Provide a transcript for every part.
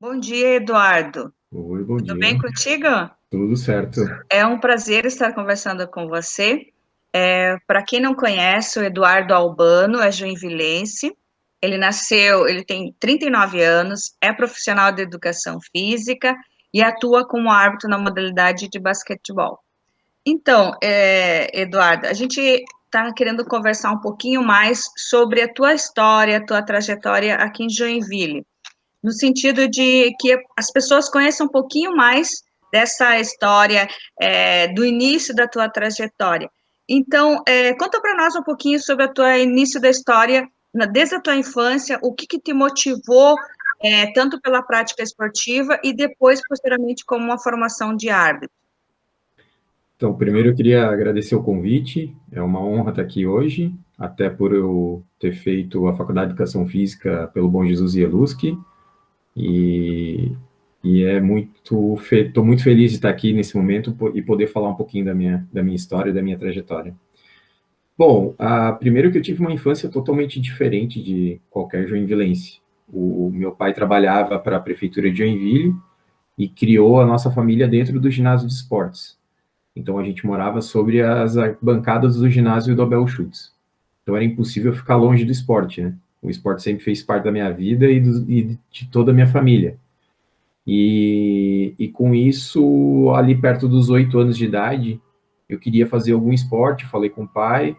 Bom dia, Eduardo. Oi, bom Tudo bem dia. contigo? Tudo certo? É um prazer estar conversando com você. Para quem não conhece, o Eduardo Albano é joinvilense. Ele tem 39 anos, é profissional de educação física e atua como árbitro na modalidade de basquetebol. Então, Eduardo, a gente está querendo conversar um pouquinho mais sobre a tua história, a tua trajetória aqui em Joinville, no sentido de que as pessoas conheçam um pouquinho mais dessa história, do início da tua trajetória. Então, conta para nós um pouquinho sobre o teu início da história, desde a tua infância, o que te motivou, tanto pela prática esportiva e depois, posteriormente, como uma formação de árbitro. Então, primeiro eu queria agradecer o convite. É uma honra estar aqui hoje, até por eu ter feito a Faculdade de Educação Física pelo Bom Jesus e Elusc. E, estou muito feliz de estar aqui nesse momento e poder falar um pouquinho da minha história, da minha trajetória. Bom, primeiro que eu tive uma infância totalmente diferente de qualquer joinvilense. O meu pai trabalhava para a prefeitura de Joinville e criou a nossa família dentro do ginásio de esportes. Então a gente morava sobre as bancadas do ginásio do Abel Schutz. Então era impossível ficar longe do esporte, né? O esporte sempre fez parte da minha vida e de toda a minha família. E com isso, ali perto dos 8 anos de idade, eu queria fazer algum esporte, falei com o pai,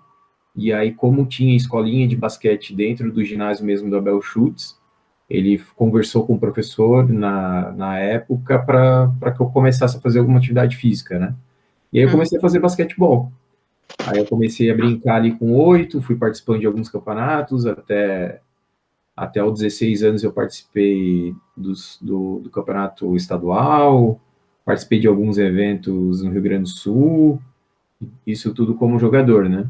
e aí como tinha escolinha de basquete dentro do ginásio mesmo do Abel Schutz, ele conversou com o professor na época para que eu começasse a fazer alguma atividade física, né? E aí eu comecei a fazer basquetebol. Aí eu comecei a brincar ali com 8, fui participando de alguns campeonatos, até os 16 anos eu participei do campeonato estadual, participei de alguns eventos no Rio Grande do Sul, isso tudo como jogador, né?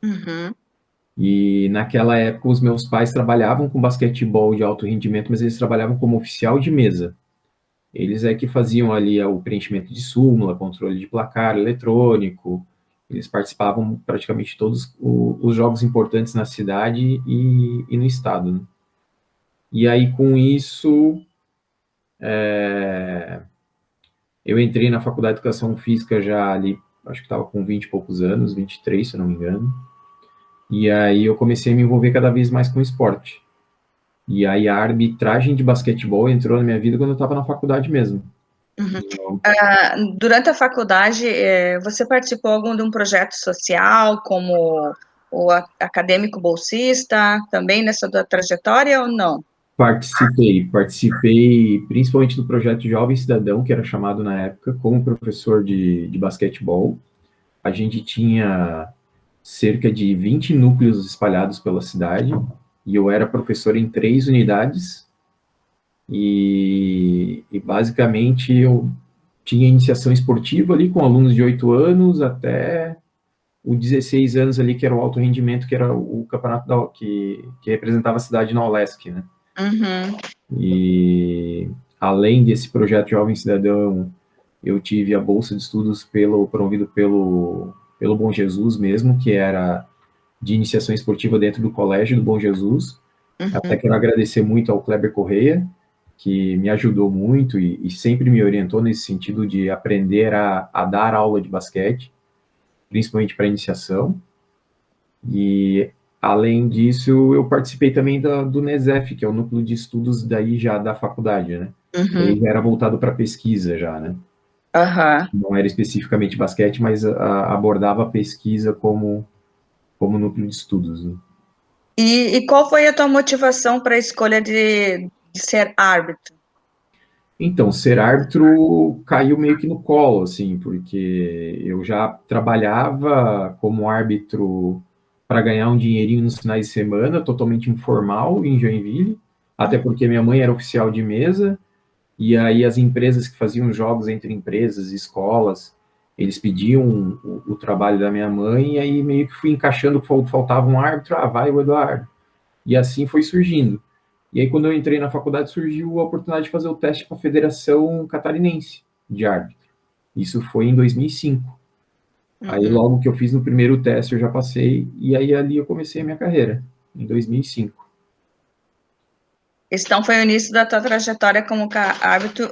Uhum. E naquela época os meus pais trabalhavam com basquetebol de alto rendimento, mas eles trabalhavam como oficial de mesa. Eles é que faziam ali o preenchimento de súmula, controle de placar eletrônico. Eles participavam praticamente todos os jogos importantes na cidade e no estado, né? E aí, com isso, eu entrei na faculdade de Educação Física já ali, acho que estava com 20 e poucos anos, 23, se eu não me engano. E aí eu comecei a me envolver cada vez mais com esporte. E aí a arbitragem de basquetebol entrou na minha vida quando eu estava na faculdade mesmo. Uhum. Durante a faculdade, você participou algum de um projeto social, como o acadêmico bolsista, também nessa tua trajetória ou não? Participei principalmente do projeto Jovem Cidadão, que era chamado na época, como professor de basquetebol. A gente tinha cerca de 20 núcleos espalhados pela cidade, e eu era professor em 3 unidades, e basicamente eu tinha iniciação esportiva ali com alunos de 8 anos até os 16 anos ali, que era o alto rendimento, que era o campeonato que representava a cidade na Olesc, né? Uhum. E além desse projeto Jovem Cidadão, eu tive a bolsa de estudos promovido pelo Bom Jesus mesmo, que era de iniciação esportiva dentro do colégio do Bom Jesus. Até Uhum. quero agradecer muito ao Kleber Correia, que me ajudou muito e sempre me orientou nesse sentido de aprender a dar aula de basquete, principalmente para iniciação. E, além disso, eu participei também do NESEF, que é o núcleo de estudos daí já da faculdade, né? Uhum. Ele já era voltado para pesquisa já, né? Aham. Não era especificamente basquete, mas abordava a pesquisa como núcleo de estudos, né? E qual foi a tua motivação para a escolha de ser árbitro? Então, ser árbitro caiu meio que no colo, assim, porque eu já trabalhava como árbitro para ganhar um dinheirinho nos finais de semana, totalmente informal, em Joinville, até porque minha mãe era oficial de mesa, e aí as empresas que faziam jogos entre empresas, escolas, eles pediam o trabalho da minha mãe, e aí meio que fui encaixando, faltava um árbitro, vai o Eduardo. E assim foi surgindo. E aí, quando eu entrei na faculdade, surgiu a oportunidade de fazer o teste para a Federação Catarinense de Árbitro. Isso foi em 2005. Aí, Uhum. logo que eu fiz no primeiro teste, eu já passei, e aí ali eu comecei a minha carreira, em 2005. Então, foi o início da tua trajetória como árbitro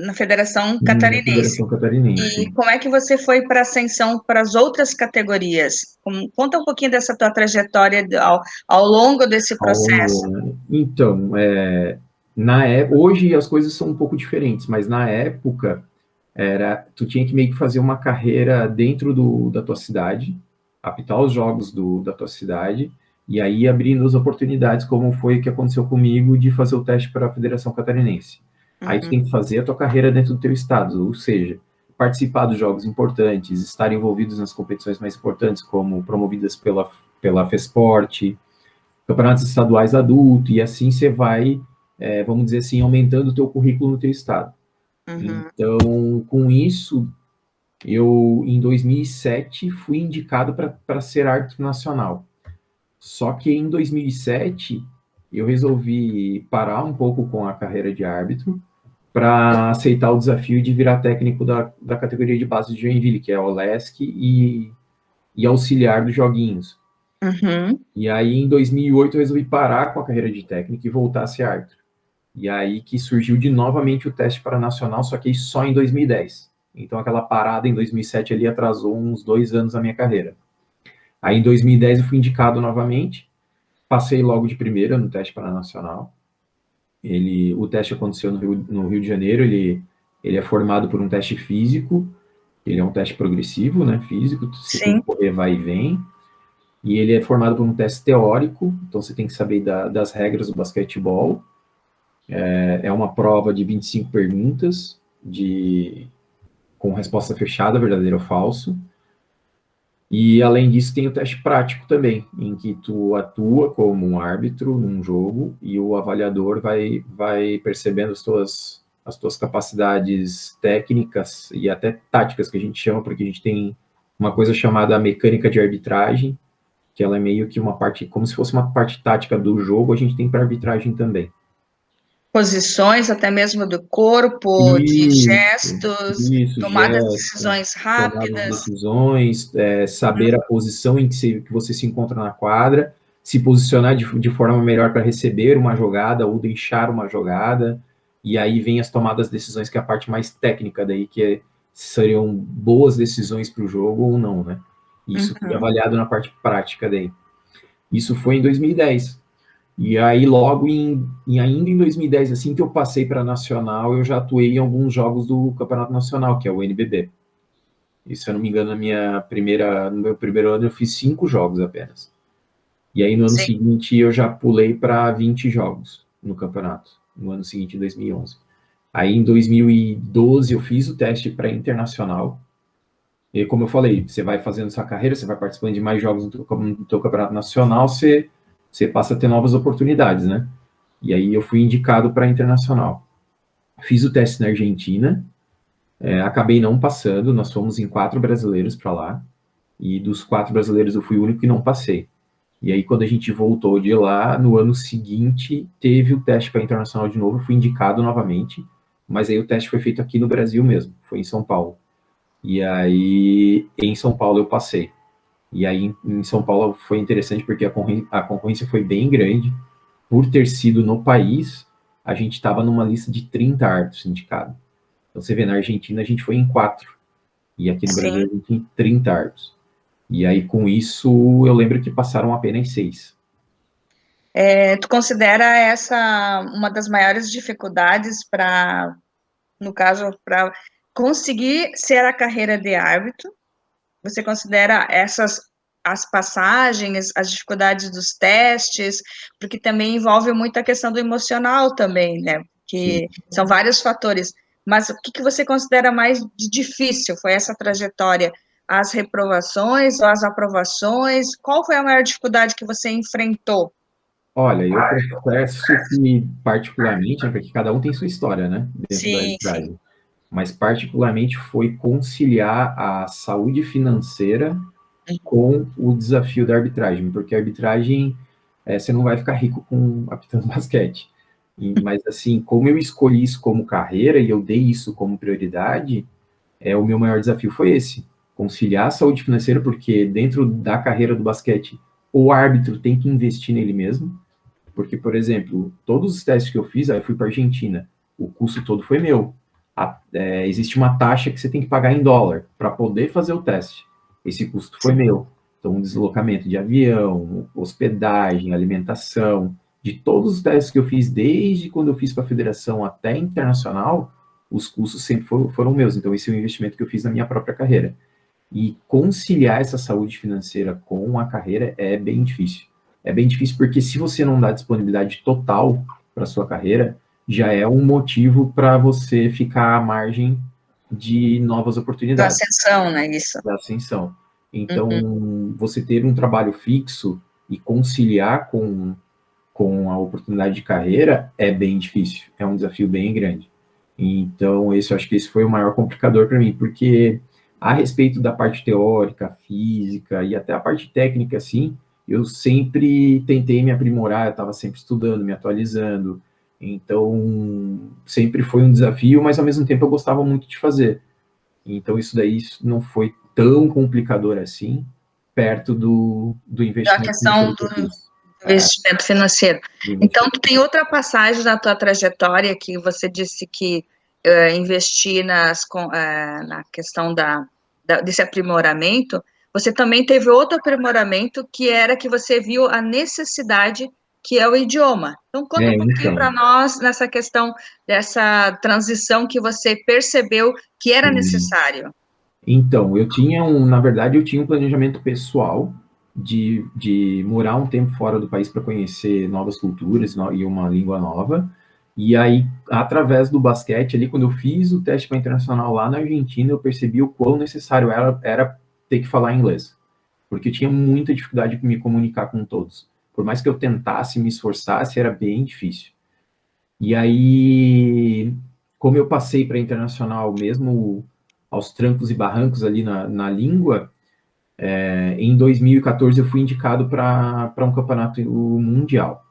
na Federação Na Catarinense. Federação Catarinense, E sim. como é que você foi para ascensão para as outras categorias? Conta um pouquinho dessa tua trajetória ao longo desse Ao processo. longo, né? Então, hoje as coisas são um pouco diferentes, mas na época tu tinha que meio que fazer uma carreira dentro da tua cidade, apitar os jogos da tua cidade, e aí abrindo as oportunidades, como foi o que aconteceu comigo, de fazer o teste para a Federação Catarinense. Aí tu tem que fazer a tua carreira dentro do teu estado, ou seja, participar dos jogos importantes, estar envolvidos nas competições mais importantes, como promovidas pela FESPORT, campeonatos estaduais adulto, e assim você vai, vamos dizer assim, aumentando o teu currículo no teu estado. Então, com isso, eu, em 2007, fui indicado para ser árbitro nacional. Só que em 2007, eu resolvi parar um pouco com a carreira de árbitro para aceitar o desafio de virar técnico da categoria de base de Joinville, que é o LESC e auxiliar dos joguinhos. E aí, em 2008, eu resolvi parar com a carreira de técnico e voltar a ser árbitro. E aí que surgiu novamente o teste para nacional, só que só em 2010. Então, aquela parada em 2007 ali atrasou uns 2 anos a minha carreira. Aí, em 2010, eu fui indicado novamente, passei logo de primeira no teste para nacional. O teste aconteceu no Rio de Janeiro, ele é formado por um teste físico, ele é um teste progressivo, né, físico, você tem que correr vai e vem, e ele é formado por um teste teórico, então você tem que saber das regras do basquetebol. É uma prova de 25 perguntas, com resposta fechada, verdadeiro ou falso. E, além disso, tem o teste prático também, em que tu atua como um árbitro num jogo e o avaliador vai percebendo as tuas capacidades técnicas e até táticas, que a gente chama, porque a gente tem uma coisa chamada mecânica de arbitragem, que ela é meio que uma parte, como se fosse uma parte tática do jogo, a gente tem para arbitragem também. Posições, até mesmo do corpo, de gestos, tomada de decisões tomada de rápidas. decisões, saber a posição em que você se encontra na quadra, se posicionar de forma melhor para receber uma jogada ou deixar uma jogada, e aí vem as tomadas de decisões, que é a parte mais técnica daí, seriam boas decisões para o jogo ou não, né? Isso foi avaliado na parte prática daí. Isso foi em 2010. E aí, logo ainda em 2010, assim que eu passei para Nacional, eu já atuei em alguns jogos do Campeonato Nacional, que é o NBB. E, se eu não me engano, no meu primeiro ano eu fiz 5 jogos apenas. E aí, no ano seguinte, eu já pulei para 20 jogos no campeonato, no ano seguinte, em 2011. Aí, em 2012, eu fiz o teste para internacional. E, como eu falei, você vai fazendo sua carreira, você vai participando de mais jogos no teu campeonato nacional, você passa a ter novas oportunidades, né? E aí eu fui indicado para internacional. Fiz o teste na Argentina, acabei não passando, nós fomos em 4 brasileiros para lá, e dos 4 brasileiros eu fui o único que não passei. E aí, quando a gente voltou de lá, no ano seguinte, teve o teste para internacional de novo, fui indicado novamente, mas aí o teste foi feito aqui no Brasil mesmo, foi em São Paulo. E aí, em São Paulo, eu passei. E aí, em São Paulo, foi interessante porque a concorrência foi bem grande. Por ter sido no país, a gente estava numa lista de 30 árbitros indicados. Então, você vê, na Argentina, a gente foi em 4. E aqui no Brasil, a gente tem 30 árbitros. E aí, com isso, eu lembro que passaram apenas 6. Tu considera essa uma das maiores dificuldades para, no caso, para conseguir ser a carreira de árbitro? Você considera as passagens, as dificuldades dos testes, porque também envolve muito a questão do emocional também, né? Que são vários fatores. Mas o que você considera mais difícil? Foi essa trajetória? As reprovações ou as aprovações? Qual foi a maior dificuldade que você enfrentou? Olha, eu confesso que, particularmente, porque cada um tem sua história, né? Dentro da Sim, sim. arbitragem. Mas, particularmente, foi conciliar a saúde financeira com o desafio da arbitragem, porque a arbitragem, você não vai ficar rico apitando basquete. Mas, assim, como eu escolhi isso como carreira e eu dei isso como prioridade, o meu maior desafio foi esse, conciliar a saúde financeira, porque dentro da carreira do basquete, o árbitro tem que investir nele mesmo, Porque, por exemplo, todos os testes que eu fiz, aí eu fui para a Argentina, o custo todo foi meu. Existe uma taxa que você tem que pagar em dólar para poder fazer o teste. Esse custo foi meu. Então, deslocamento de avião, hospedagem, alimentação, de todos os testes que eu fiz, desde quando eu fiz para a federação até internacional, os custos sempre foram meus. Então, esse é um investimento que eu fiz na minha própria carreira. E conciliar essa saúde financeira com a carreira é bem difícil. É bem difícil porque se você não dá disponibilidade total para sua carreira, já é um motivo para você ficar à margem de novas Da oportunidades. ascensão, né, isso. Da ascensão. Então, você ter um trabalho fixo e conciliar com a oportunidade de carreira é bem difícil, é um desafio bem grande. Então, eu acho que esse foi o maior complicador para mim, porque a respeito da parte teórica, física e até a parte técnica, assim, eu sempre tentei me aprimorar, eu estava sempre estudando, me atualizando, então sempre foi um desafio, mas ao mesmo tempo eu gostava muito de fazer. Então isso daí não foi tão complicador assim, perto do Da investimento questão financeiro que do eu fiz. investimento financeiro. Então, tu tem outra passagem na tua trajetória que você disse que investir na questão desse aprimoramento, você também teve outro aprimoramento que era que você viu a necessidade que é o idioma. Então, conta um pouquinho para Então, nós nessa questão dessa transição que você percebeu que era sim. necessário. Então, na verdade, eu tinha um planejamento pessoal de morar um tempo fora do país para conhecer novas culturas e uma língua nova. E aí, através do basquete, ali, quando eu fiz o teste para internacional lá na Argentina, eu percebi o quão necessário era ter que falar inglês. Porque eu tinha muita dificuldade de me comunicar com todos. Por mais que eu tentasse, me esforçasse, era bem difícil. E aí, como eu passei para internacional mesmo aos trancos e barrancos ali na língua, em 2014 eu fui indicado para um campeonato mundial.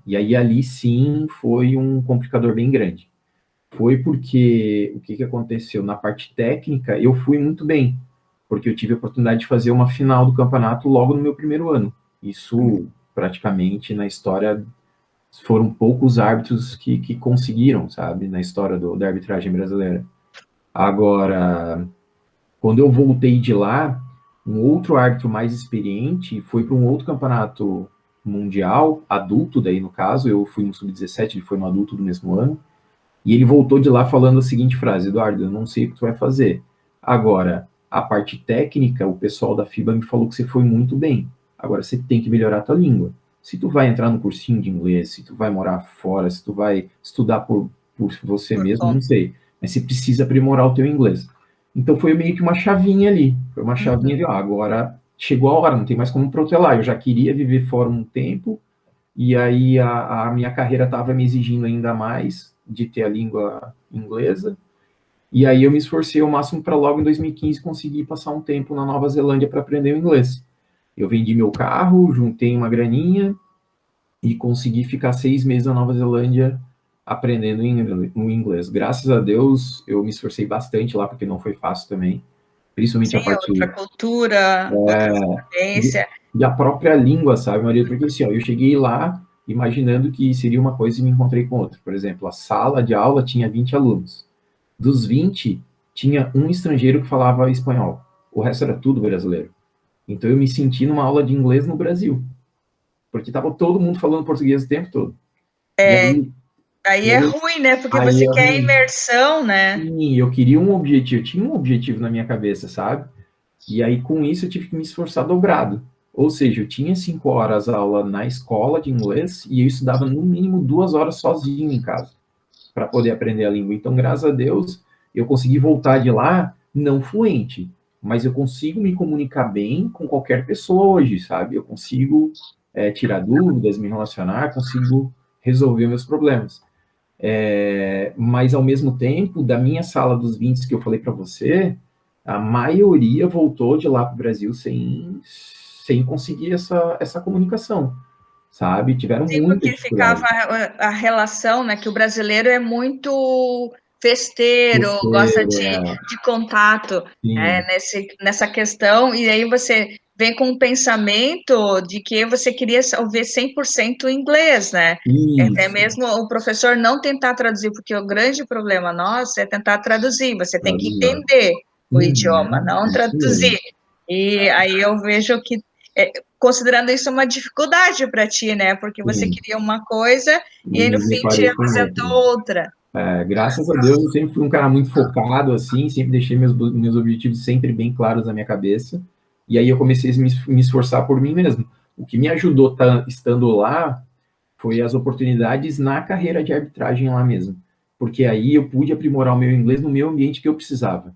E aí ali sim foi um complicador bem grande. Foi porque o que aconteceu? Na parte técnica eu fui muito bem, porque eu tive a oportunidade de fazer uma final do campeonato logo no meu primeiro ano. Isso praticamente na história foram poucos árbitros que conseguiram, sabe, na história da arbitragem brasileira. Agora, quando eu voltei de lá, um outro árbitro mais experiente foi para um outro campeonato mundial, adulto daí no caso, eu fui no sub-17, ele foi no adulto do mesmo ano, e ele voltou de lá falando a seguinte frase: Eduardo, eu não sei o que tu vai fazer. Agora, a parte técnica, o pessoal da FIBA me falou que você foi muito bem. Agora, você tem que melhorar a tua língua. Se tu vai entrar no cursinho de inglês, se tu vai morar fora, se tu vai estudar por você Por mesmo, conta. não sei. Mas você precisa aprimorar o teu inglês. Então, foi meio que uma chavinha ali. Foi uma chavinha de, agora chegou a hora, não tem mais como protelar. Eu já queria viver fora um tempo, e aí a minha carreira estava me exigindo ainda mais de ter a língua inglesa. E aí eu me esforcei ao máximo para logo em 2015 conseguir passar um tempo na Nova Zelândia para aprender o inglês. Eu vendi meu carro, juntei uma graninha e consegui ficar 6 meses na Nova Zelândia aprendendo o inglês. Graças a Deus eu me esforcei bastante lá, porque não foi fácil também. Principalmente a Sim, outra parte cultura, outra e, experiência. e a própria língua, sabe, Maria? Porque assim, ó, eu cheguei lá imaginando que seria uma coisa e me encontrei com outra. Por exemplo, a sala de aula tinha 20 alunos. Dos 20, tinha um estrangeiro que falava espanhol. O resto era tudo brasileiro. Então eu me senti numa aula de inglês no Brasil, porque estava todo mundo falando português o tempo todo. E aí, Aí é ruim, né? Porque aí você eu, quer imersão, né? sim, eu queria um objetivo, tinha um objetivo na minha cabeça, sabe? E aí, com isso, eu tive que me esforçar dobrado. Ou seja, eu tinha 5 horas aula na escola de inglês e eu estudava no mínimo 2 horas sozinho em casa para poder aprender a língua. Então, graças a Deus, eu consegui voltar de lá não fluente, mas eu consigo me comunicar bem com qualquer pessoa hoje, sabe? Eu consigo tirar dúvidas, me relacionar, consigo resolver meus problemas. Mas, ao mesmo tempo, da minha sala dos 20 que eu falei para você, a maioria voltou de lá para o Brasil sem conseguir essa comunicação, sabe? Tiveram Sim, muita porque ficava dificuldade. a relação, né? Que o brasileiro é muito festeiro, gosta Terceiro, de contato sim, nessa questão, e aí você vem com um pensamento de que você queria ouvir 100% inglês, né? Até Isso, mesmo o professor não tentar traduzir, porque o grande problema nosso é tentar traduzir, você tem que traduzir. entender o idioma, Uhum, não isso mesmo. traduzir. E aí eu vejo que, considerando isso uma dificuldade para ti, né? Porque você Sim, queria uma coisa e aí e no me fim te deparei com apresentou outra. outra. Graças a Deus, eu sempre fui um cara muito focado, assim, sempre deixei meus objetivos sempre bem claros na minha cabeça, e aí eu comecei a me esforçar por mim mesmo. O que me ajudou estando lá foi as oportunidades na carreira de arbitragem lá mesmo, porque aí eu pude aprimorar o meu inglês no meu ambiente que eu precisava,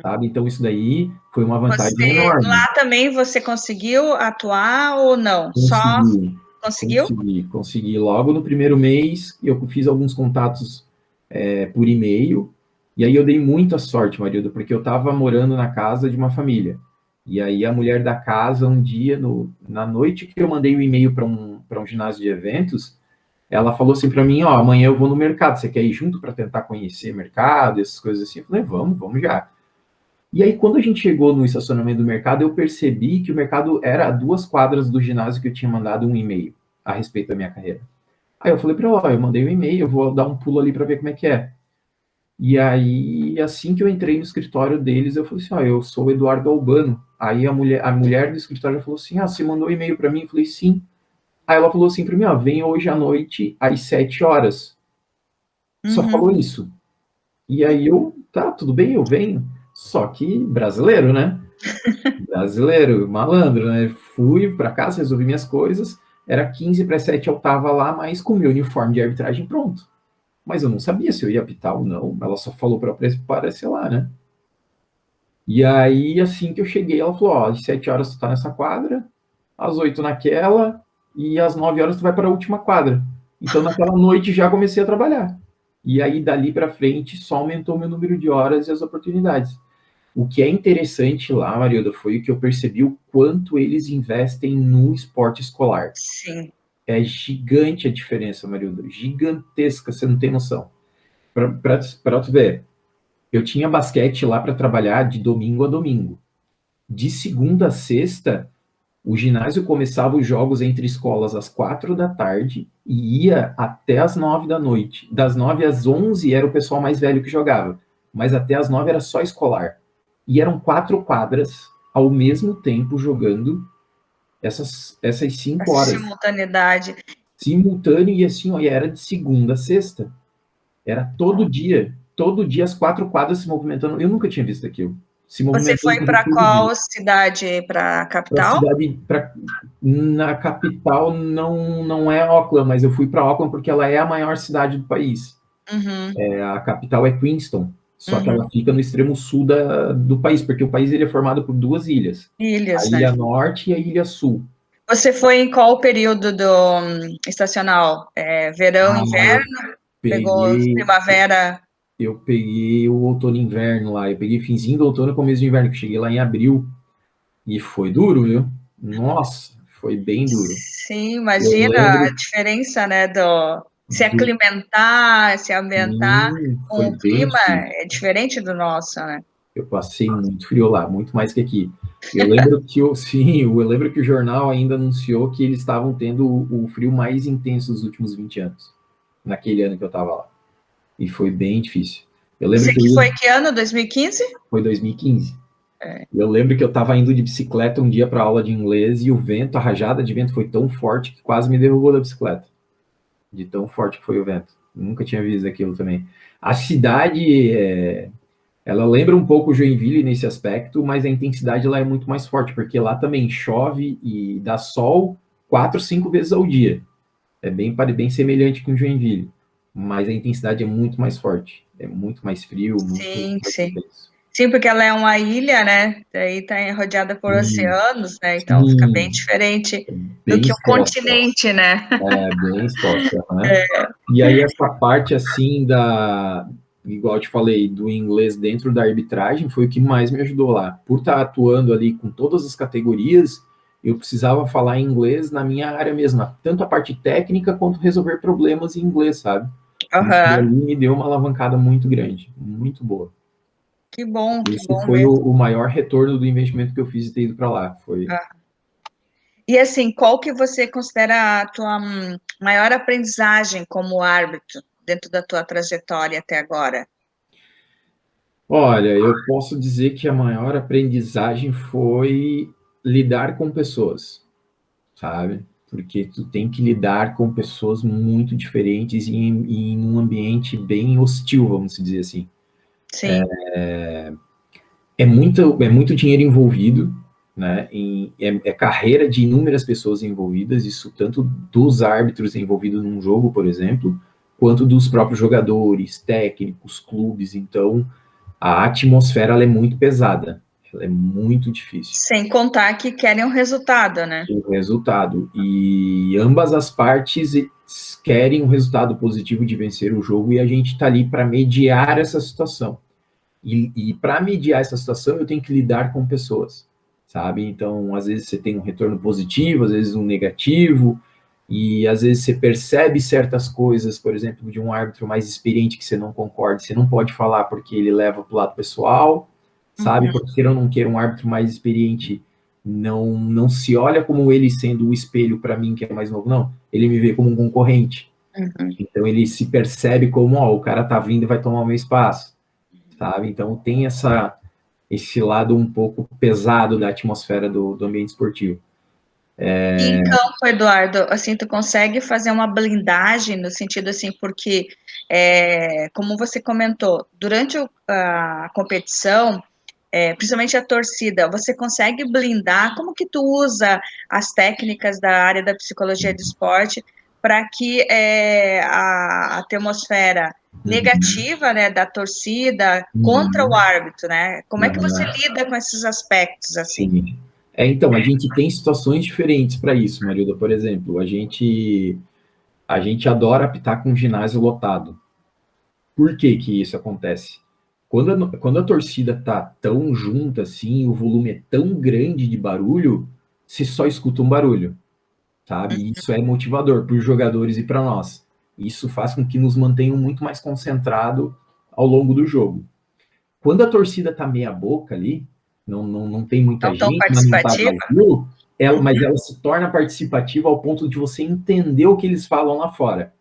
sabe? Então isso daí foi uma vantagem Você enorme. lá também você conseguiu atuar ou não? Só Consegui, conseguiu? consegui. Logo no primeiro mês, eu fiz alguns contatos por e-mail, e aí eu dei muita sorte, marido, porque eu estava morando na casa de uma família. E aí a mulher da casa, um dia, na noite que eu mandei o e-mail para um ginásio de eventos, ela falou assim para mim, ó, amanhã eu vou no mercado, você quer ir junto para tentar conhecer o mercado, essas coisas assim? Eu falei, vamos já. E aí, quando a gente chegou no estacionamento do mercado, eu percebi que o mercado era a 2 quadras do ginásio que eu tinha mandado um e-mail a respeito da minha carreira. Aí eu falei para ela, ó, eu mandei um e-mail, eu vou dar um pulo ali para ver como é que é. E aí, assim que eu entrei no escritório deles, eu falei assim, ó, eu sou o Eduardo Albano. Aí a mulher do escritório falou assim, ah, você mandou um e-mail para mim? Eu falei, sim. Aí ela falou assim para mim, ó, vem hoje à noite às 7 horas. Só Uhum. falou isso. E aí tá, tudo bem, eu venho. Só que brasileiro, né? Brasileiro, malandro, né? Fui para casa, resolvi minhas coisas. Era 15 para 7, eu tava lá, mas com o meu uniforme de arbitragem pronto. Mas eu não sabia se eu ia apitar ou não. Ela só falou para aparecer lá, né? E aí, assim que eu cheguei, ela falou: ó, às 7 horas tu tá nessa quadra, às 8 naquela, e às 9 horas tu vai para a última quadra. Então, naquela noite já comecei a trabalhar. E aí, dali para frente, só aumentou meu número de horas e as oportunidades. O que é interessante lá, Marilda, foi o que eu percebi o quanto eles investem no esporte escolar. Sim. É gigante a diferença, Marilda, gigantesca, você não tem noção. Para tu ver, eu tinha basquete lá para trabalhar de domingo a domingo. De segunda a sexta, o ginásio começava os jogos entre escolas às 4 da tarde e ia até às 9 da noite. Das 9 às 11 era o pessoal mais velho que jogava, mas até às 9 era só escolar. E eram 4 quadras ao mesmo tempo jogando essas A 5 horas. simultaneidade. Simultâneo e assim, ó, e era de segunda a sexta. Era todo dia as 4 quadras se movimentando. Eu nunca tinha visto aquilo. Se Você movimentando foi para todo dia. qual cidade? Para a Pra capital? cidade, na capital não é Auckland, mas eu fui para Auckland porque ela é a maior cidade do país. Uhum, A capital é Queenstown, só que ela uhum. fica no extremo sul do país, porque o país ele é formado por 2 ilhas, a Ilhas, né? Ilha Norte e a Ilha Sul. Você foi em qual período do estacional? Verão, Ah, eu inverno? Pegou peguei, primavera? eu peguei o outono e inverno lá, eu peguei finzinho do outono e começo de inverno, que eu cheguei lá em abril, e foi duro, viu? Nossa, foi bem duro. Sim, Eu imagina a lembro diferença, né, do se do aclimatar, se ambientar com foi o bem clima difícil. é diferente do nosso, né? Eu passei muito frio lá, muito mais que aqui. Eu lembro que sim, eu lembro que o jornal ainda anunciou que eles estavam tendo o frio mais intenso dos últimos 20 anos, naquele ano que eu estava lá. E foi bem difícil. Eu lembro Você que que foi que ano? 2015? foi 2015. É. Eu lembro que eu estava indo de bicicleta um dia para aula de inglês e o vento, a rajada de vento foi tão forte que quase me derrubou da bicicleta. De tão forte que foi o vento. Nunca tinha visto aquilo também. A cidade ela lembra um pouco Joinville nesse aspecto, mas a intensidade lá é muito mais forte, porque lá também chove e dá sol 4, 5 vezes ao dia. É bem semelhante com Joinville, mas a intensidade é muito mais forte. É muito mais frio, muito Sim, mais sim. intenso. Sim, porque ela é uma ilha, né? Daí está rodeada por Sim, oceanos, né? Então fica bem sim, diferente do bem que o exposta. continente, né? Bem exposta, né? E aí essa parte assim igual eu te falei, do inglês dentro da arbitragem foi o que mais me ajudou lá. Por estar atuando ali com todas as categorias, eu precisava falar inglês na minha área mesma, tanto a parte técnica quanto resolver problemas em inglês, sabe? Isso daí Aham. me deu uma alavancada muito grande, muito boa. Que bom Esse foi mesmo. o maior retorno do investimento que eu fiz de ter ido para lá. Foi. E assim, qual que você considera a tua maior aprendizagem como árbitro dentro da tua trajetória até agora? Olha, eu posso dizer que a maior aprendizagem foi lidar com pessoas, sabe? Porque tu tem que lidar com pessoas muito diferentes e em um ambiente bem hostil, vamos dizer assim. Sim. É muito dinheiro envolvido, né? É carreira de inúmeras pessoas envolvidas, isso tanto dos árbitros envolvidos num jogo, por exemplo, quanto dos próprios jogadores, técnicos, clubes. Então, a atmosfera ela é muito pesada, ela é muito difícil. Sem contar que querem um resultado, né? O resultado. E ambas as partes querem um resultado positivo de vencer o jogo e a gente está ali para mediar essa situação. E para mediar essa situação, eu tenho que lidar com pessoas, sabe? Então, às vezes você tem um retorno positivo, às vezes um negativo, e às vezes você percebe certas coisas, por exemplo, de um árbitro mais experiente que você não concorda, você não pode falar porque ele leva para o lado pessoal, sabe? Porque queira ou não queira, um árbitro mais experiente não se olha como ele sendo o espelho para mim, que é mais novo, não. Ele me vê como um concorrente. Então ele se percebe como, ó, o cara tá vindo e vai tomar o meu espaço, sabe? Então tem esse lado um pouco pesado da atmosfera do ambiente esportivo. Em campo, Eduardo, assim, tu consegue fazer uma blindagem no sentido assim, porque, como você comentou, durante a competição, principalmente a torcida, você consegue blindar? Como que tu usa as técnicas da área da psicologia do esporte para que a atmosfera negativa, né, da torcida contra o árbitro, né? Como é que você lida com esses aspectos assim? Sim. Então, a gente tem situações diferentes para isso, Marilda. Por exemplo, a gente adora apitar com ginásio lotado. Por que que isso acontece? Quando a torcida tá tão junta assim, o volume é tão grande de barulho, se só escuta um barulho, sabe? E isso é motivador para os jogadores e para nós. Isso faz com que nos mantenham muito mais concentrado ao longo do jogo. Quando a torcida tá meia boca ali, não tem muita Não tão gente, mas não tá participativa? vazio, mas ela se torna participativa ao ponto de você entender o que eles falam lá fora.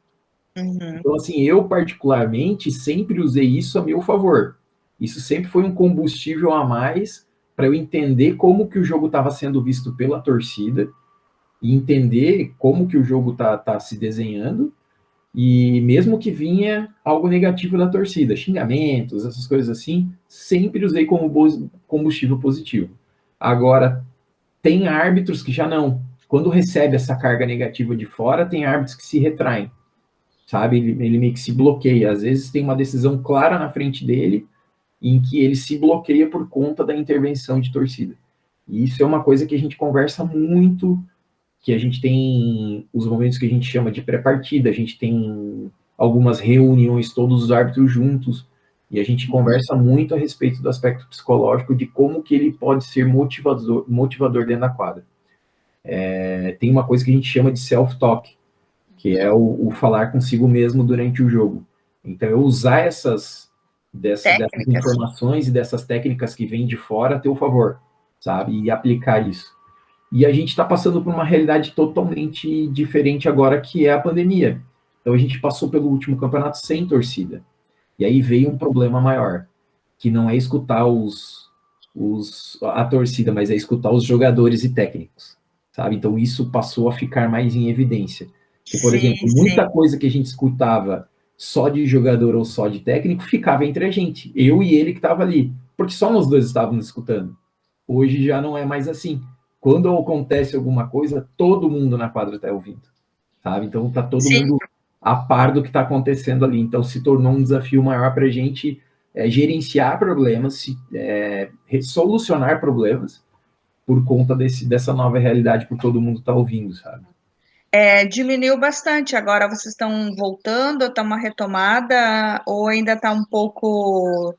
Então, assim, eu particularmente sempre usei isso a meu favor. Isso sempre foi um combustível a mais para eu entender como que o jogo estava sendo visto pela torcida e entender como que o jogo tá se desenhando e mesmo que vinha algo negativo da torcida, xingamentos, essas coisas assim, sempre usei como combustível positivo. Agora, tem árbitros que já não. Quando recebe essa carga negativa de fora, tem árbitros que se retraem, sabe? Ele meio que se bloqueia. Às vezes tem uma decisão clara na frente dele em que ele se bloqueia por conta da intervenção de torcida. E isso é uma coisa que a gente conversa muito, que a gente tem os momentos que a gente chama de pré-partida, a gente tem algumas reuniões, todos os árbitros juntos, e a gente conversa muito a respeito do aspecto psicológico, de como que ele pode ser motivador dentro da quadra. Tem uma coisa que a gente chama de self-talk, que é o falar consigo mesmo durante o jogo. Então, eu usar dessas Técnicas? informações e dessas técnicas que vêm de fora a teu favor, sabe? E aplicar isso. E a gente está passando por uma realidade totalmente diferente agora, que é a pandemia. Então, a gente passou pelo último campeonato sem torcida. E aí veio um problema maior, que não é escutar a torcida, mas é escutar os jogadores e técnicos, sabe? Então, isso passou a ficar mais em evidência. Que, por Sim, exemplo, sim. muita coisa que a gente escutava só de jogador ou só de técnico ficava entre a gente, eu e ele que estava ali, porque só nós dois estávamos escutando. Hoje já não é mais assim. Quando acontece alguma coisa, todo mundo na quadra está ouvindo, sabe? Então tá todo Sim, mundo a par do que está acontecendo ali. Então se tornou um desafio maior para a gente gerenciar problemas, solucionar problemas por conta dessa nova realidade que todo mundo está ouvindo, sabe? diminuiu bastante. Agora vocês estão voltando, está uma retomada, ou ainda está um pouco.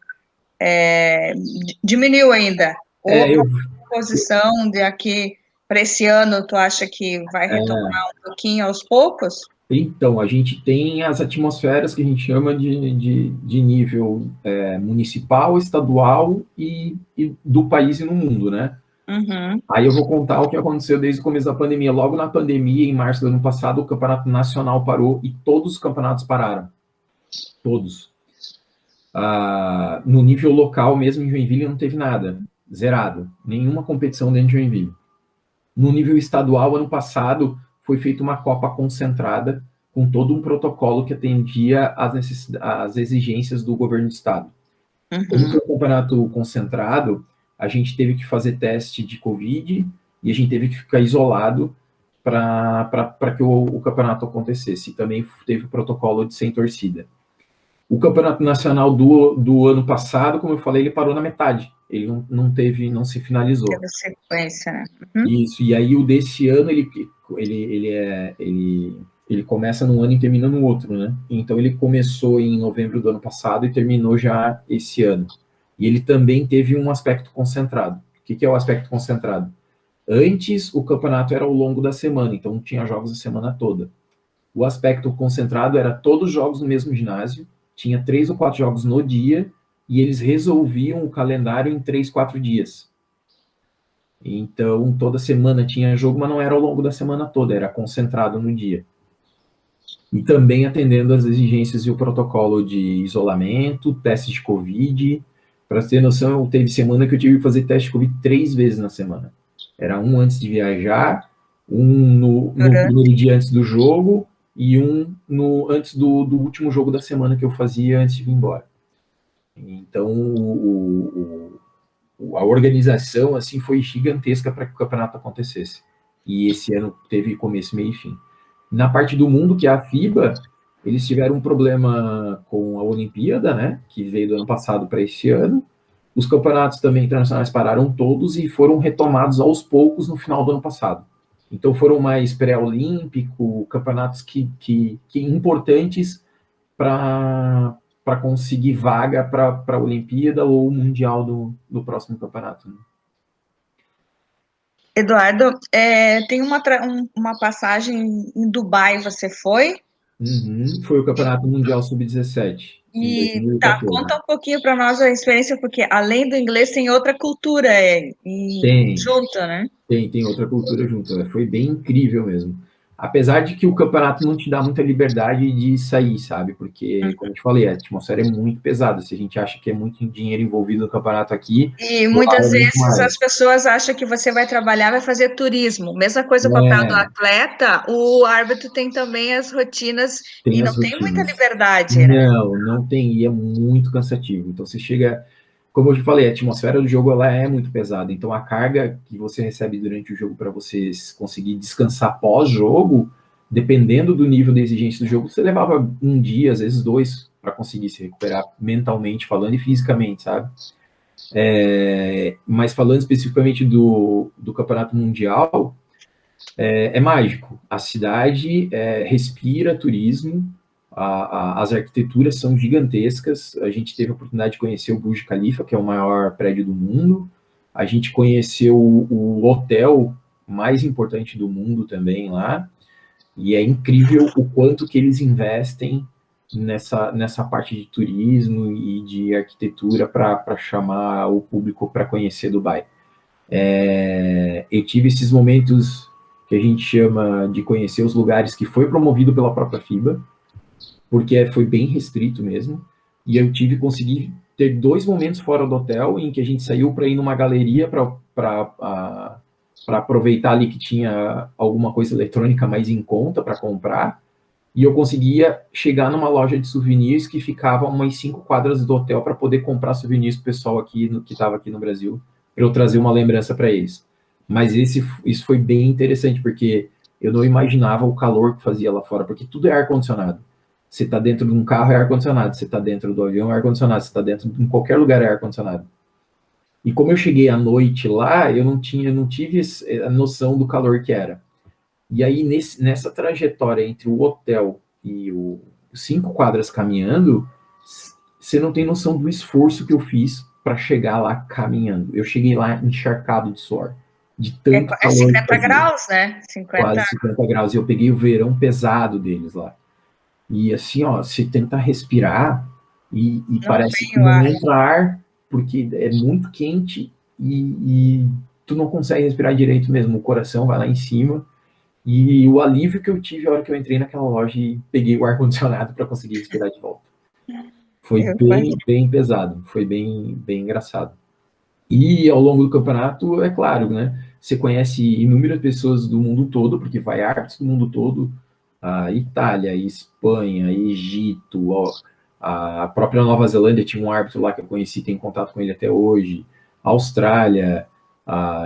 Diminuiu ainda? Ou Eu, a posição de aqui para esse ano, tu acha que vai retomar um pouquinho aos poucos? Então, a gente tem as atmosferas que a gente chama de nível municipal, estadual e do país e no mundo, né? Uhum. Aí eu vou contar o que aconteceu desde o começo da pandemia. Logo na pandemia, em março do ano passado, o campeonato nacional parou e todos os campeonatos pararam. Todos. No nível local mesmo, em Joinville, não teve nada. Zerado. Nenhuma competição dentro de Joinville. No nível estadual, ano passado, foi feita uma Copa concentrada com todo um protocolo que atendia às exigências do governo do estado. Como foi Uhum. um campeonato concentrado, a gente teve que fazer teste de Covid e a gente teve que ficar isolado para que o campeonato acontecesse. E também teve o protocolo de sem torcida. O campeonato nacional do ano passado, como eu falei, ele parou na metade. Ele não se finalizou. Teve sequência, né? Uhum. Isso, e aí o desse ano, ele começa num ano e termina no outro, né? Então ele começou em novembro do ano passado e terminou já esse ano. E ele também teve um aspecto concentrado. O que é o aspecto concentrado? Antes, o campeonato era ao longo da semana, então tinha jogos a semana toda. O aspecto concentrado era todos os jogos no mesmo ginásio, tinha 3 ou 4 jogos no dia, e eles resolviam o calendário em 3, 4 dias. Então, toda semana tinha jogo, mas não era ao longo da semana toda, era concentrado no dia. E também atendendo às exigências e o protocolo de isolamento, teste de Covid. Para ter noção, teve semana que eu tive que fazer teste de Covid 3 vezes na semana. Era um antes de viajar, um no primeiro dia antes do jogo e um antes do último jogo da semana que eu fazia antes de vir embora. Então, a organização assim foi gigantesca para que o campeonato acontecesse. E esse ano teve começo, meio e fim. Na parte do mundo, que é a FIBA, eles tiveram um problema com a Olimpíada, né, que veio do ano passado para esse ano. Os campeonatos também internacionais pararam todos e foram retomados aos poucos no final do ano passado. Então foram mais pré-olímpico, campeonatos que importantes para conseguir vaga para a Olimpíada ou o Mundial do próximo campeonato. Né? Eduardo, tem uma passagem em Dubai, você foi? Foi o Campeonato Mundial Sub-17, em E tá, 2014. conta um pouquinho para nós a experiência, porque além do inglês tem outra cultura Tem, junto, né? tem outra cultura junto. Foi bem incrível mesmo. Apesar de que o campeonato não te dá muita liberdade de sair, sabe? Porque, como eu te falei, a atmosfera é muito pesada. Se a gente acha que é muito dinheiro envolvido no campeonato aqui, E lá é muitas muito vezes mais. as pessoas acham que você vai trabalhar, vai fazer turismo. Mesma coisa o papel do É, atleta, o árbitro tem também as rotinas e tem não as tem muita rotinas. liberdade, né? Não tem, e é muito cansativo. Então você chega, como eu te falei, a atmosfera do jogo ela é muito pesada. Então a carga que você recebe durante o jogo para você conseguir descansar pós-jogo, dependendo do nível de exigência do jogo, você levava um dia, às vezes dois, para conseguir se recuperar mentalmente falando e fisicamente, sabe? Mas falando especificamente do Campeonato Mundial, é mágico. A cidade respira turismo, as arquiteturas são gigantescas. A gente teve a oportunidade de conhecer o Burj Khalifa, que é o maior prédio do mundo. A gente conheceu o hotel mais importante do mundo também lá. E é incrível o quanto que eles investem nessa parte de turismo e de arquitetura para chamar o público para conhecer Dubai. Eu tive esses momentos que a gente chama de conhecer os lugares que foi promovido pela própria FIBA, porque foi bem restrito mesmo, e eu consegui ter 2 momentos fora do hotel em que a gente saiu para ir numa galeria para aproveitar ali que tinha alguma coisa eletrônica mais em conta para comprar, e eu conseguia chegar numa loja de souvenirs que ficava umas 5 quadras do hotel para poder comprar souvenirs pro pessoal aqui que estava aqui no Brasil, para eu trazer uma lembrança para eles. Mas isso foi bem interessante, porque eu não imaginava o calor que fazia lá fora, porque tudo é ar-condicionado. Você está dentro de um carro, é ar-condicionado. Você está dentro do avião, é ar-condicionado. Você está dentro de qualquer lugar, é ar-condicionado. E como eu cheguei à noite lá, eu não tive a noção do calor que era. E aí, nessa trajetória entre o hotel e os 5 quadras caminhando, você não tem noção do esforço que eu fiz para chegar lá caminhando. Eu cheguei lá encharcado de suor. de tanto É calor que 50 fazia, graus, né? 50. quase 50 graus, e eu peguei o verão pesado deles lá. E assim, ó, você tenta respirar e Não parece que vem o não ar. entra ar, porque é muito quente e tu não consegue respirar direito mesmo, o coração vai lá em cima. E o alívio que eu tive a hora que eu entrei naquela loja e peguei o ar-condicionado para conseguir respirar de volta. Foi Eu imagino. bem pesado, foi bem engraçado. E ao longo do campeonato, é claro, né? Você conhece inúmeras pessoas do mundo todo, porque vai árbitros do mundo todo, a Itália, Espanha, Egito, a própria Nova Zelândia tinha um árbitro lá que eu conheci, tenho contato com ele até hoje, Austrália,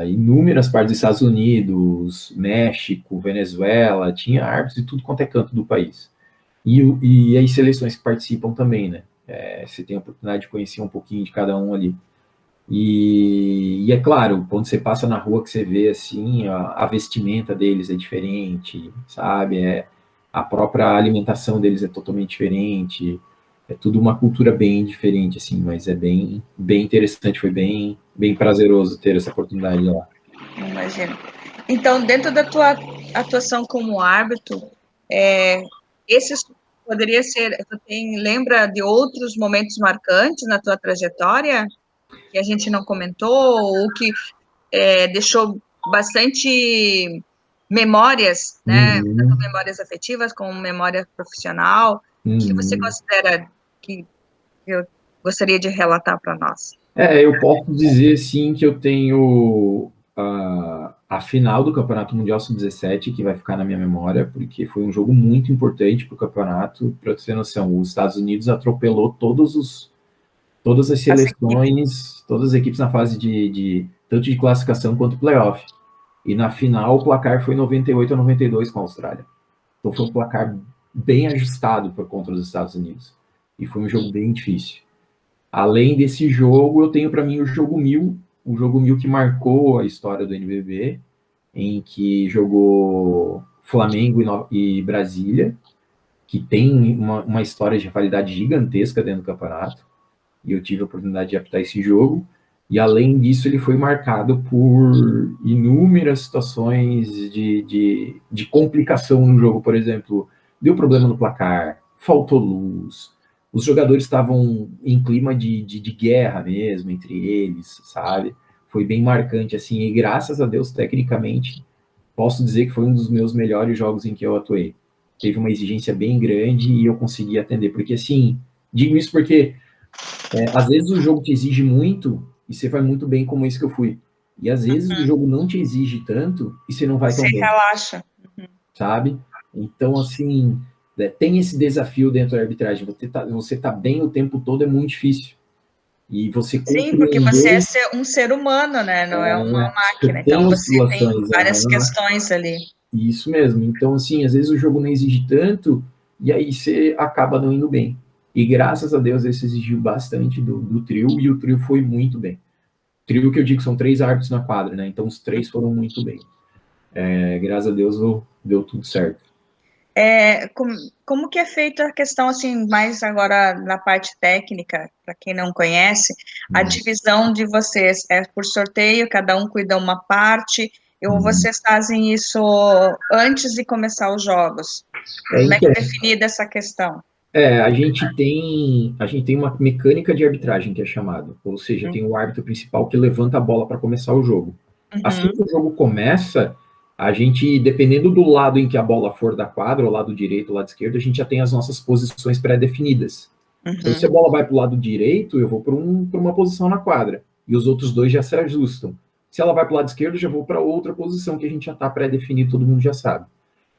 inúmeras partes dos Estados Unidos, México, Venezuela, tinha árbitros de tudo quanto é canto do país. E as seleções que participam também, né? Você tem a oportunidade de conhecer um pouquinho de cada um ali. E é claro, quando você passa na rua que você vê assim, a vestimenta deles é diferente, sabe? A própria alimentação deles é totalmente diferente. É tudo uma cultura bem diferente, assim, mas é bem interessante, foi bem prazeroso ter essa oportunidade lá. Imagino. Então, dentro da tua atuação como árbitro, esses poderia ser. Lembra de outros momentos marcantes na tua trajetória que a gente não comentou ou que deixou bastante memórias, né? Tanto Uhum, memórias afetivas como memória profissional, que você uhum. considera que eu gostaria de relatar para nós? Eu posso dizer sim que eu tenho a final do Campeonato Mundial Sub-17 que vai ficar na minha memória, porque foi um jogo muito importante para o campeonato. Para você ter noção, os Estados Unidos atropelou todas as Essa equipe. seleções, todas as equipes na fase tanto de classificação quanto playoff. E na final o placar foi 98-92 com a Austrália. Então foi um placar bem ajustado por conta dos Estados Unidos. E foi um jogo bem difícil. Além desse jogo, eu tenho para mim o jogo 1000 que marcou a história do NBB, em que jogou Flamengo e Brasília, que tem uma história de rivalidade gigantesca dentro do campeonato, e eu tive a oportunidade de apitar esse jogo. E além disso, ele foi marcado por inúmeras situações de complicação no jogo. Por exemplo, deu problema no placar, faltou luz, os jogadores estavam em clima de guerra mesmo entre eles, sabe? Foi bem marcante, assim, e graças a Deus, tecnicamente, posso dizer que foi um dos meus melhores jogos em que eu atuei. Teve uma exigência bem grande e eu consegui atender, porque assim, digo isso porque às vezes o jogo te exige muito e você vai muito bem, como isso que eu fui. E às vezes o jogo não te exige tanto e você não vai Você tão bem, relaxa. sabe? Então, assim, tem esse desafio dentro da arbitragem. Você tá bem o tempo todo é muito difícil. E você Sim, porque você é compreender, um ser humano, né? Não é uma você máquina. tem Então você tem oscilações, várias questões ali. isso mesmo. Então, assim, às vezes o jogo não exige tanto e aí você acaba não indo bem. E graças a Deus esse exigiu bastante do trio e o trio foi muito bem. Trio que eu digo são 3 árbitros na quadra, né? Então os 3 foram muito bem. Graças a Deus deu tudo certo. Como que é feita a questão, assim, mais agora na parte técnica, para quem não conhece, a Hum, divisão de vocês é por sorteio, cada um cuida uma parte, ou hum. vocês fazem isso antes de começar os jogos? Como é que Então, é definida essa questão? a gente tem uma mecânica de arbitragem que é chamado, ou seja, tem o árbitro principal que levanta a bola para começar o jogo. Assim Uhum, que o jogo começa, a gente, dependendo do lado em que a bola for da quadra, o lado direito, o lado esquerdo, a gente já tem as nossas posições pré-definidas. Então, se a uhum. bola vai para o lado direito, eu vou para uma posição na quadra. E os outros dois já se ajustam. Se ela vai para o lado esquerdo, eu já vou para outra posição que a gente já está pré-definido, todo mundo já sabe.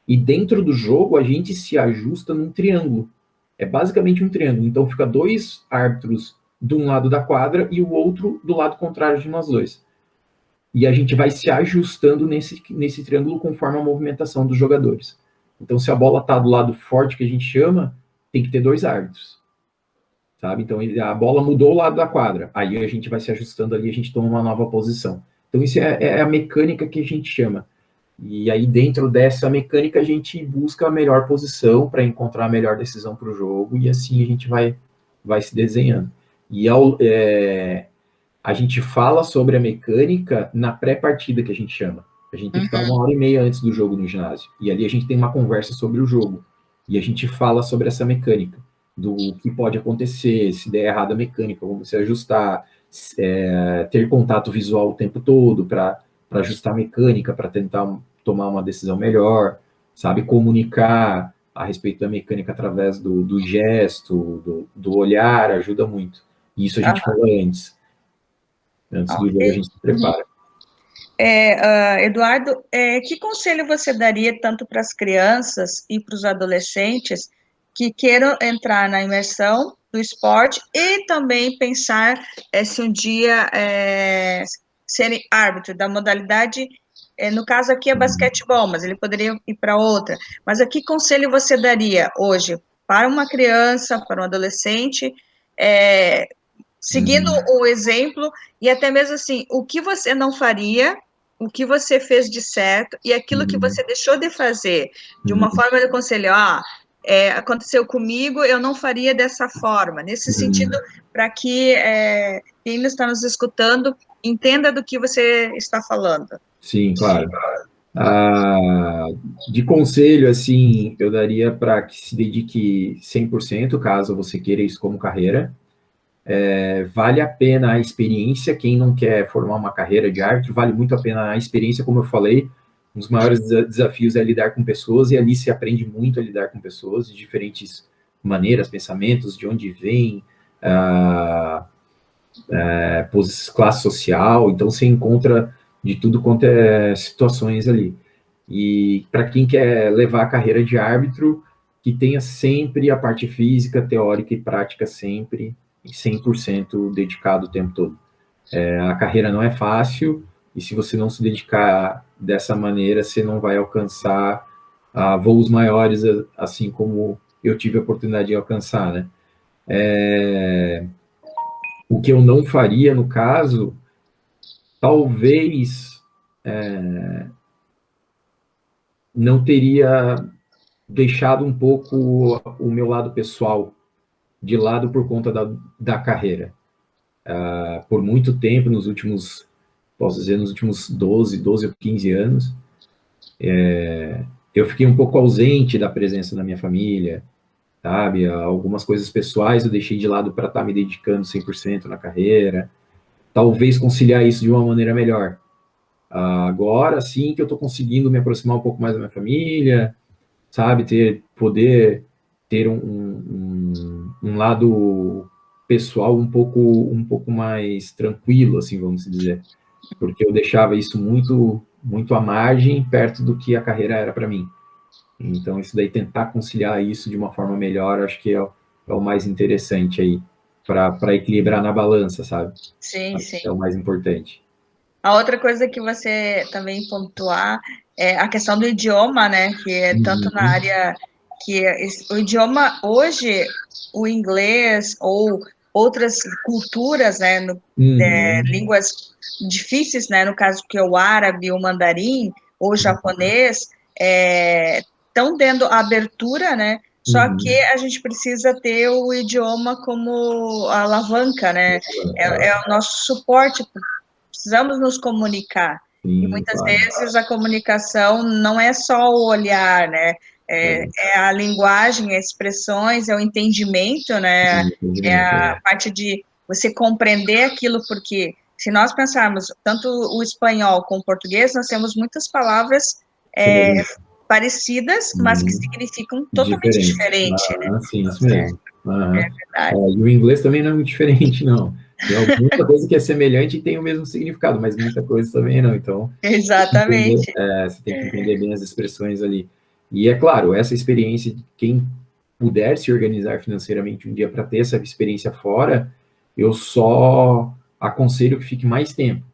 E dentro do jogo, a gente se ajusta num triângulo. É basicamente um triângulo. Então, fica 2 árbitros de um lado da quadra e o outro do lado contrário de nós dois. E a gente vai se ajustando nesse triângulo conforme a movimentação dos jogadores. Então, se a bola está do lado forte, que a gente chama, tem que ter 2 árbitros, sabe? Então a bola mudou o lado da quadra, aí a gente vai se ajustando ali, a gente toma uma nova posição. Então isso é a mecânica que a gente chama. E aí dentro dessa mecânica a gente busca a melhor posição para encontrar a melhor decisão para o jogo e assim a gente vai se desenhando. E a gente fala sobre a mecânica na pré-partida, que a gente chama. A gente tem que estar 1h30 antes do jogo no ginásio. E ali a gente tem uma conversa sobre o jogo. E a gente fala sobre essa mecânica, do que pode acontecer, se der errado a mecânica, como se ajustar, ter contato visual o tempo todo para ajustar a mecânica, para tentar tomar uma decisão melhor, sabe? Comunicar a respeito da mecânica através do gesto, do olhar, ajuda muito. E isso a gente fala antes. Antes do jogo a gente se prepara. Eduardo, que conselho você daria tanto para as crianças e para os adolescentes que queiram entrar na imersão do esporte e também pensar se um dia serem árbitro da modalidade, no caso aqui é basquetebol, mas ele poderia ir para outra. Mas que conselho você daria hoje para uma criança, para um adolescente, seguindo o exemplo e até mesmo assim, o que você não faria, o que você fez de certo e aquilo que você deixou de fazer, de uma forma de conselho, aconteceu comigo, eu não faria dessa forma, nesse sentido, para que quem está nos escutando entenda do que você está falando. Sim, claro. De conselho, assim, eu daria para que se dedique 100%, caso você queira isso como carreira. Vale a pena a experiência, quem não quer formar uma carreira de árbitro, vale muito a pena a experiência, como eu falei, um dos maiores desafios é lidar com pessoas, e ali se aprende muito a lidar com pessoas de diferentes maneiras, pensamentos, de onde vem, classe social, então você encontra de tudo quanto é situações ali. E para quem quer levar a carreira de árbitro, que tenha sempre a parte física, teórica e prática sempre, 100% dedicado o tempo todo. A carreira não é fácil, e se você não se dedicar dessa maneira, você não vai alcançar voos maiores, assim como eu tive a oportunidade de alcançar, né? O que eu não faria, no caso, talvez não teria deixado um pouco o meu lado pessoal de lado por conta da carreira. Por muito tempo, posso dizer, nos últimos 12 ou 15 anos, eu fiquei um pouco ausente da presença da minha família, sabe? Algumas coisas pessoais eu deixei de lado para estar me dedicando 100% na carreira. Talvez conciliar isso de uma maneira melhor. Agora sim que eu estou conseguindo me aproximar um pouco mais da minha família, sabe? Poder ter um lado pessoal um pouco mais tranquilo, assim, vamos dizer. Porque eu deixava isso muito à margem, perto do que a carreira era para mim. Então, isso daí, tentar conciliar isso de uma forma melhor, acho que é o mais interessante aí, para equilibrar na balança, sabe? Sim, sim. É o mais importante. A outra coisa que você também pontuar é a questão do idioma, né? Que é tanto na área que o idioma hoje, o inglês ou outras culturas, né? Línguas difíceis, né? No caso que é o árabe, o mandarim ou o japonês, estão tendo abertura, né? Só que a gente precisa ter o idioma como alavanca, né? É o nosso suporte. Precisamos nos comunicar. Sim, E muitas claro. vezes a comunicação não é só o olhar, né? É a linguagem, as expressões, é o entendimento, né? É a parte de você compreender aquilo, porque se nós pensarmos tanto o espanhol como o português, nós temos muitas palavras parecidas, mas que significam totalmente diferente, né? Sim, isso mesmo. É verdade. E o inglês também não é muito diferente, não. Tem muita coisa que é semelhante e tem o mesmo significado, mas muita coisa também não. Então, Exatamente. você tem que entender bem as expressões ali. E é claro, essa experiência, quem puder se organizar financeiramente um dia para ter essa experiência fora, eu só aconselho que fique mais tempo.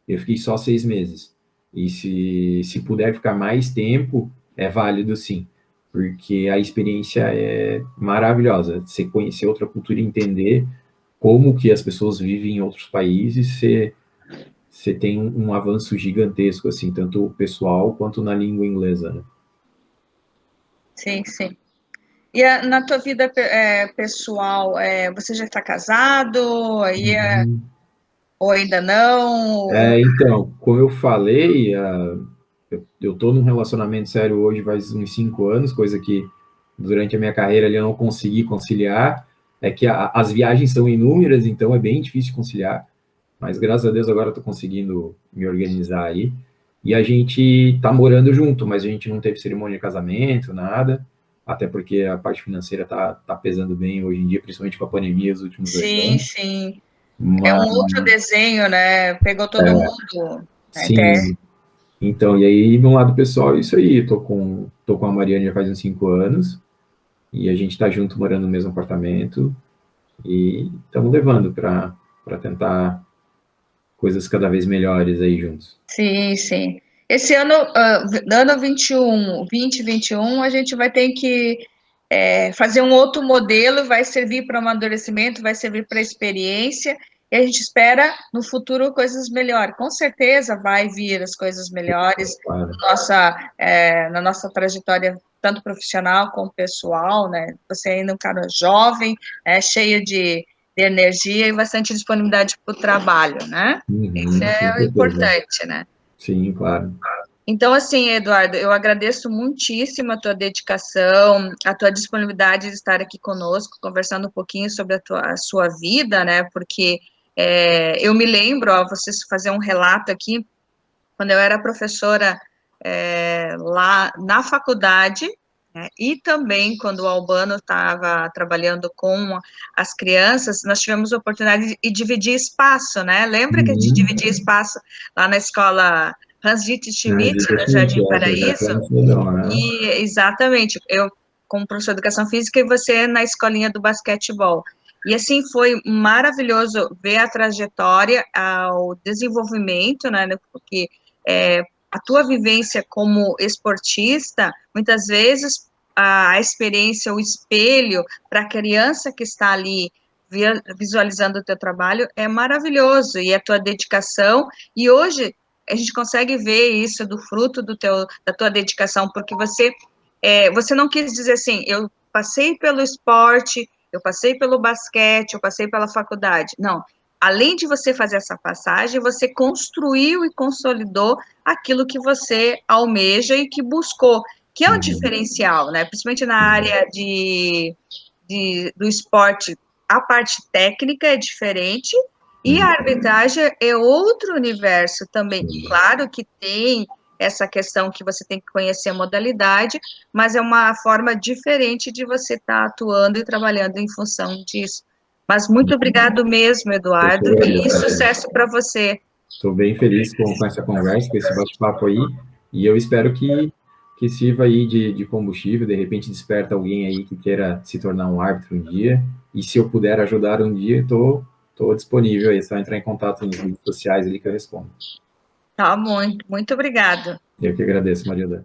Eu fiquei só 6 meses. E se puder ficar mais tempo, é válido sim, porque a experiência é maravilhosa. Você conhecer outra cultura e entender como que as pessoas vivem em outros países, você tem um avanço gigantesco, assim, tanto pessoal quanto na língua inglesa, né? Sim, sim. E na tua vida pessoal, você já está casado? Ou ainda não? Então, como eu falei, eu tô num relacionamento sério hoje faz uns 5 anos, coisa que durante a minha carreira ali eu não consegui conciliar. É que as viagens são inúmeras, então é bem difícil conciliar. Mas graças a Deus agora eu tô conseguindo me organizar aí. E a gente tá morando junto, mas a gente não teve cerimônia de casamento, nada. Até porque a parte financeira tá pesando bem hoje em dia, principalmente com a pandemia, os últimos 2 anos. Sim. É um Mas, outro desenho, né? Pegou todo mundo. Até, sim, então, e aí, no lado pessoal, é isso aí. Tô com a Mariana já faz uns 5 anos, e a gente tá junto, morando no mesmo apartamento, e estamos levando para tentar coisas cada vez melhores aí juntos. sim. Esse ano, ano 2021, a gente vai ter que fazer um outro modelo, vai servir para amadurecimento, vai servir para experiência, e a gente espera no futuro coisas melhores. Com certeza vai vir as coisas melhores Claro. na nossa trajetória, tanto profissional como pessoal, né? Você ainda é um cara jovem, cheio de energia e bastante disponibilidade para o trabalho, né? Isso Uhum, com é o certeza. importante, né? Sim, claro. Então, assim, Eduardo, eu agradeço muitíssimo a tua dedicação, a tua disponibilidade de estar aqui conosco, conversando um pouquinho sobre a sua vida, né? Porque eu me lembro, ó, você fazer um relato aqui, quando eu era professora lá na faculdade, né, e também quando o Albano estava trabalhando com as crianças, nós tivemos a oportunidade de dividir espaço, né? Lembra que a gente Uhum. dividia espaço lá na escola Hans-Dietrich Mas Schmidt, isso no sim, Jardim é projeto Paraíso? lá no Cidadão, né? E exatamente, eu como professor de educação física e você na escolinha do basquetebol. E assim foi maravilhoso ver a trajetória, o desenvolvimento, né? Porque a tua vivência como esportista, muitas vezes a experiência, o espelho para a criança que está ali visualizando o teu trabalho é maravilhoso e a tua dedicação. E hoje a gente consegue ver isso do fruto da tua dedicação, porque você não quis dizer assim, eu passei pelo esporte, eu passei pelo basquete, eu passei pela faculdade. Não. Além de você fazer essa passagem, você construiu e consolidou aquilo que você almeja e que buscou, que é um Uhum. diferencial, né? Principalmente na Sim. área do esporte, a parte técnica é diferente e a Uhum. arbitragem é outro universo também. Sim. Claro que tem essa questão que você tem que conhecer a modalidade, mas é uma forma diferente de você estar atuando e trabalhando em função disso. Mas muito obrigado mesmo, Eu que Eduardo, e agradeço, Mariana. sucesso para você. Estou bem feliz com essa conversa, com esse bate-papo aí, e eu espero que sirva aí de combustível, de repente desperta alguém aí que queira se tornar um árbitro um dia, e se eu puder ajudar um dia, tô disponível aí, é só entrar em contato nos redes sociais ali que eu respondo. Tá, muito obrigado. Eu que agradeço, Maria.